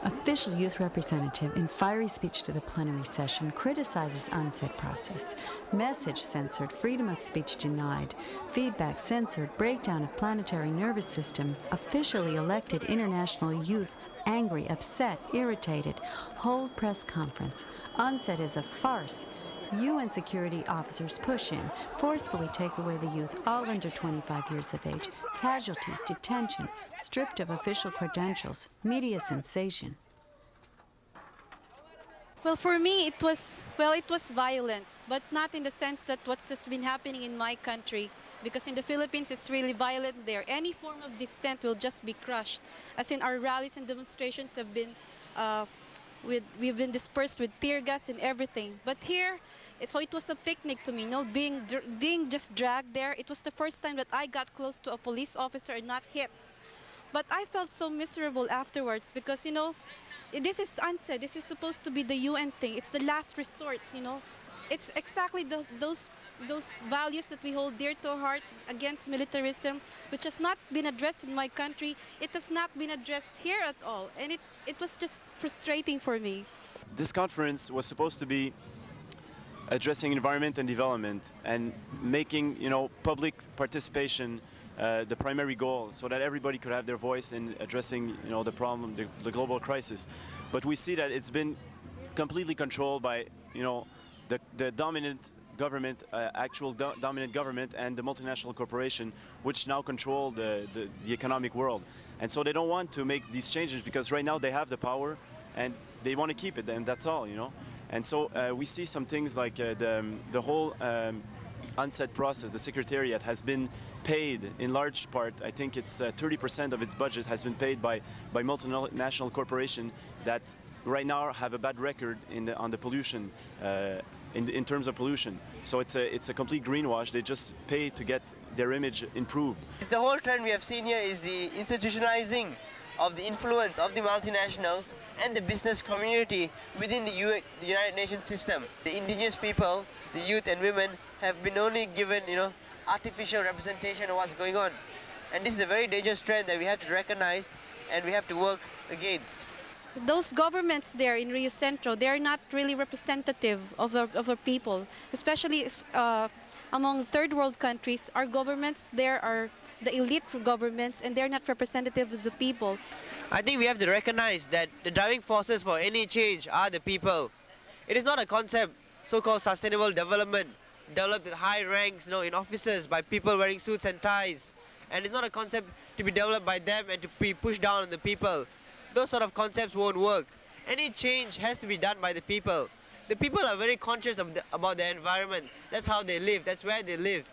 Official youth representative in fiery speech to the plenary session criticizes onset process. Message censored, freedom of speech denied. Feedback censored, breakdown of planetary nervous system. Officially elected international youth angry, upset, irritated. Hold press conference. Onset is a farce. UN security officers push in, forcefully take away the youth, all under 25 years of age. Casualties, detention, stripped of official credentials, media sensation. Well, for me, it was violent, but not in the sense that what's just been happening in my country. Because in the Philippines, it's really violent there. Any form of dissent will just be crushed. As in, our rallies and demonstrations have been, we've been dispersed with tear gas and everything. But here, so it was a picnic to me, you know, being just dragged there. It was the first time that I got close to a police officer and not hit. But I felt so miserable afterwards because, you know, this is unsaid. This is supposed to be the UN thing. It's the last resort, you know. It's exactly those values that we hold dear to our heart against militarism, which has not been addressed in my country. It has not been addressed here at all. And it was just frustrating for me. This conference was supposed to be addressing environment and development and making, you know, public participation the primary goal, so that everybody could have their voice in addressing, you know, the problem, the global crisis. But we see that it's been completely controlled by, you know, the dominant government, dominant government, and the multinational corporation, which now control the economic world. And so they don't want to make these changes because right now they have the power and they want to keep it, and that's all, you know. And so we see some things like the whole onset process. The Secretariat has been paid in large part. I think it's 30% of its budget has been paid by multinational corporations that right now have a bad record on the pollution, in terms of pollution. So it's a complete greenwash. They just pay to get their image improved. The whole trend we have seen here is the institutionalizing of the influence of the multinationals and the business community within the United Nations system. The indigenous people, the youth and women have been only given, you know, artificial representation of what's going on. And this is a very dangerous trend that we have to recognize and we have to work against. Those governments there in Rio Centro, they're not really representative of our people, especially among third world countries. Our governments there are the elite governments and they're not representative of the people. I think we have to recognize that the driving forces for any change are the people. It is not a concept, so-called sustainable development, developed at high ranks, you know, in offices by people wearing suits and ties. And it's not a concept to be developed by them and to be pushed down on the people. Those sort of concepts won't work. Any change has to be done by the people. The people are very conscious about their environment. That's how they live. That's where they live.